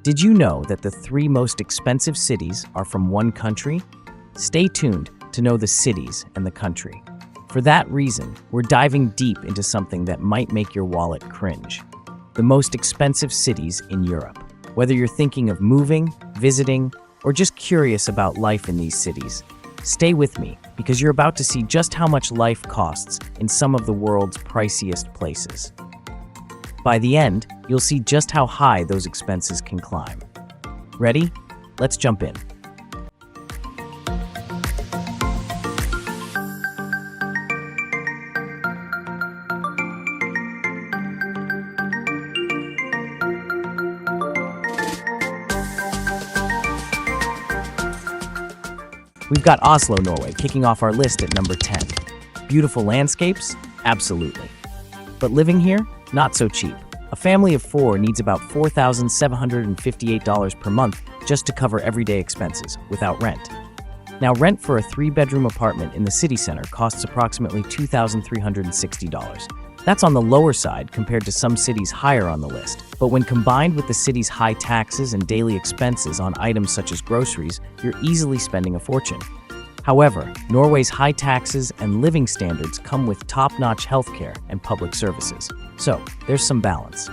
Did you know that the 3 most expensive cities are from one country? Stay tuned to know the cities and the country. For that reason, we're diving deep into something that might make your wallet cringe. The most expensive cities in Europe. Whether you're thinking of moving, visiting, or just curious about life in these cities, stay with me because you're about to see just how much life costs in some of the world's priciest places. By the end, you'll see just how high those expenses can climb. Ready? Let's jump in. We've got Oslo, Norway, kicking off our list at number 10. Beautiful landscapes? Absolutely. But living here? Not so cheap. A family of 4 needs about $4,758 per month just to cover everyday expenses, without rent. Now, rent for a 3-bedroom apartment in the city center costs approximately $2,360. That's on the lower side compared to some cities higher on the list. But when combined with the city's high taxes and daily expenses on items such as groceries, you're easily spending a fortune. However, Norway's high taxes and living standards come with top-notch healthcare and public services. So, there's some balance.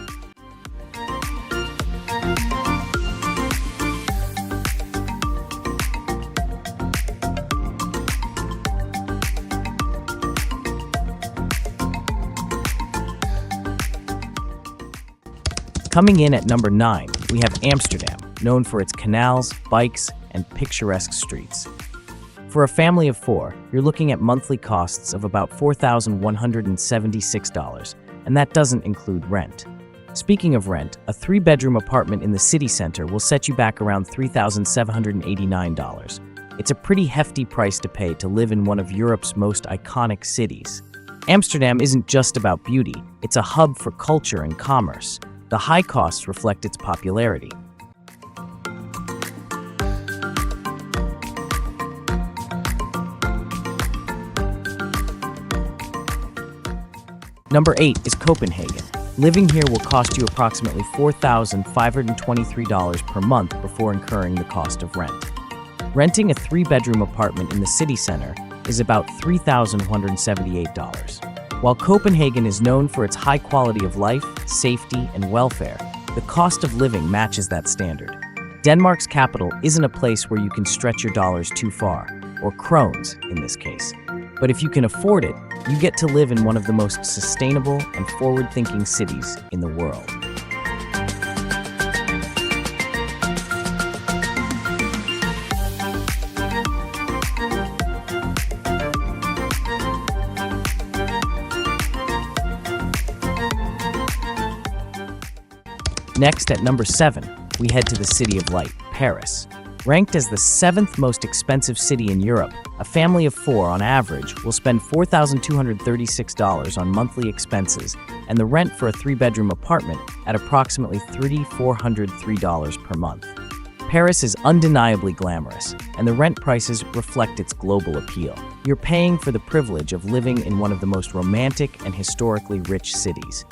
Coming in at number 9, we have Amsterdam, known for its canals, bikes, and picturesque streets. For a family of 4, you're looking at monthly costs of about $4,176, and that doesn't include rent. Speaking of rent, a 3-bedroom apartment in the city center will set you back around $3,789. It's a pretty hefty price to pay to live in one of Europe's most iconic cities. Amsterdam isn't just about beauty, it's a hub for culture and commerce. The high costs reflect its popularity. Number 8 is Copenhagen. Living here will cost you approximately $4,523 per month before incurring the cost of rent. Renting a 3-bedroom apartment in the city center is about $3,178. While Copenhagen is known for its high quality of life, safety, and welfare, the cost of living matches that standard. Denmark's capital isn't a place where you can stretch your dollars too far, or krones in this case. But if you can afford it, you get to live in one of the most sustainable and forward-thinking cities in the world. Next, at number 7, we head to the City of Light, Paris. Ranked as the 7th most expensive city in Europe, a family of 4 on average will spend $4,236 on monthly expenses, and the rent for a 3-bedroom apartment at approximately $3,403 per month. Paris is undeniably glamorous, and the rent prices reflect its global appeal. You're paying for the privilege of living in one of the most romantic and historically rich cities.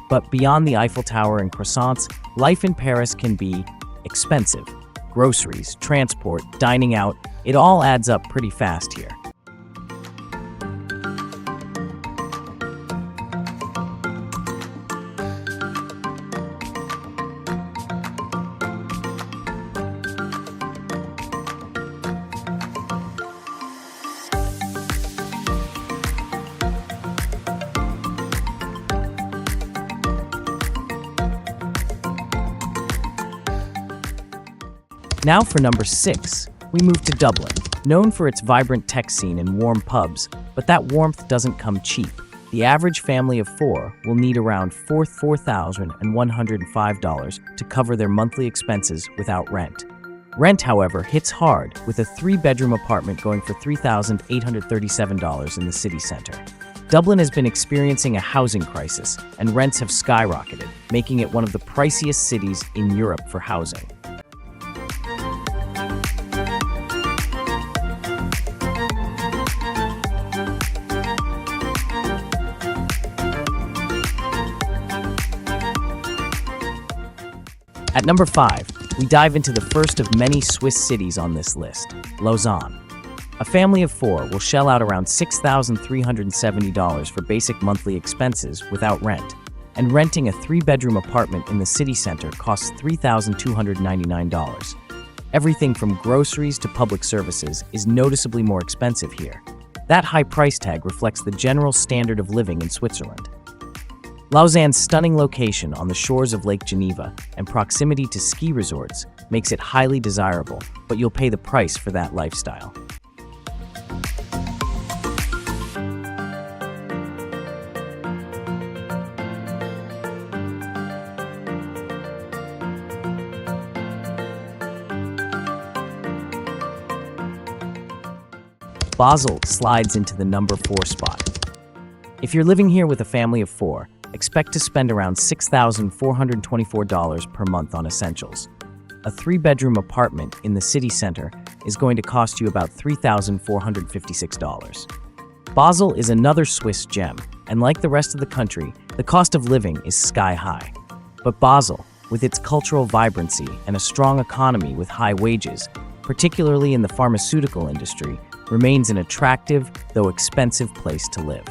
But beyond the Eiffel Tower and croissants, life in Paris can be expensive. Groceries, transport, dining out, it all adds up pretty fast here. Now for number 6, we move to Dublin, known for its vibrant tech scene and warm pubs, but that warmth doesn't come cheap. The average family of 4 will need around $4,105 to cover their monthly expenses without rent. Rent, however, hits hard, with a 3-bedroom apartment going for $3,837 in the city center. Dublin has been experiencing a housing crisis, and rents have skyrocketed, making it one of the priciest cities in Europe for housing. At number 5, we dive into the first of many Swiss cities on this list, Lausanne. A family of 4 will shell out around $6,370 for basic monthly expenses without rent, and renting a 3-bedroom apartment in the city center costs $3,299. Everything from groceries to public services is noticeably more expensive here. That high price tag reflects the general standard of living in Switzerland. Lausanne's stunning location on the shores of Lake Geneva and proximity to ski resorts makes it highly desirable, but you'll pay the price for that lifestyle. Basel slides into the number 4 spot. If you're living here with a family of 4, expect to spend around $6,424 per month on essentials. A 3-bedroom apartment in the city center is going to cost you about $3,456. Basel is another Swiss gem, and like the rest of the country, the cost of living is sky high. But Basel, with its cultural vibrancy and a strong economy with high wages, particularly in the pharmaceutical industry, remains an attractive, though expensive place to live.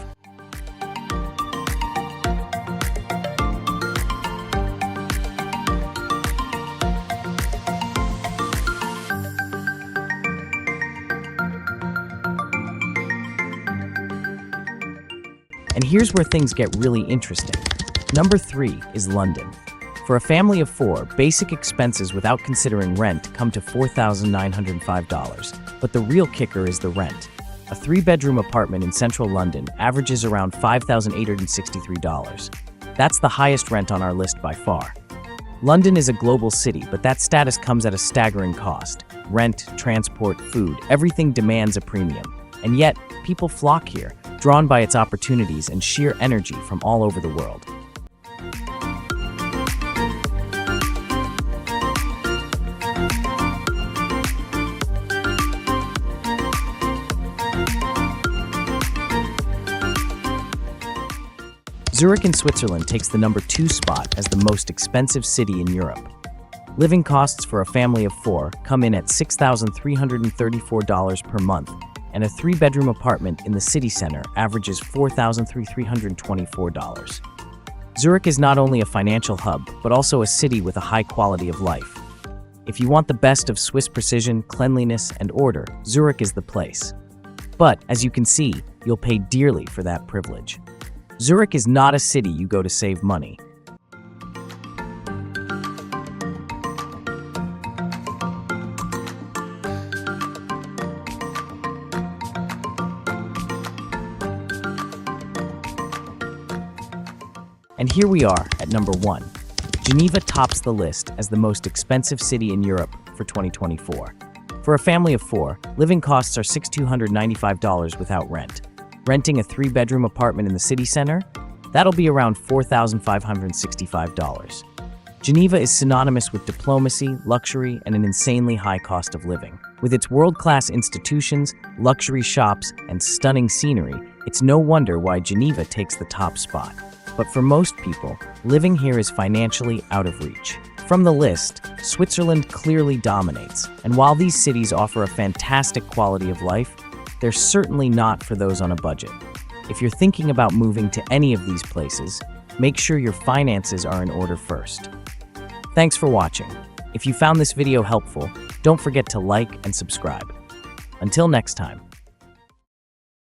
And here's where things get really interesting. Number 3 is London. For a family of 4, basic expenses without considering rent come to $4,905. But the real kicker is the rent. A 3-bedroom apartment in central London averages around $5,863. That's the highest rent on our list by far. London is a global city, but that status comes at a staggering cost. Rent, transport, food, everything demands a premium. And yet, people flock here, drawn by its opportunities and sheer energy from all over the world. Zurich in Switzerland takes the number 2 spot as the most expensive city in Europe. Living costs for a family of 4 come in at $6,334 per month, and a 3-bedroom apartment in the city center averages $4,324. Zurich is not only a financial hub, but also a city with a high quality of life. If you want the best of Swiss precision, cleanliness, and order, Zurich is the place. But, as you can see, you'll pay dearly for that privilege. Zurich is not a city you go to save money. And here we are at number 1. Geneva tops the list as the most expensive city in Europe for 2024. For a family of 4, living costs are $6,295 without rent. Renting a 3-bedroom apartment in the city center? That'll be around $4,565. Geneva is synonymous with diplomacy, luxury, and an insanely high cost of living. With its world-class institutions, luxury shops, and stunning scenery, it's no wonder why Geneva takes the top spot. But for most people, living here is financially out of reach. From the list, Switzerland clearly dominates, and while these cities offer a fantastic quality of life, they're certainly not for those on a budget. If you're thinking about moving to any of these places, make sure your finances are in order first. Thanks for watching. If you found this video helpful, don't forget to like and subscribe. Until next time.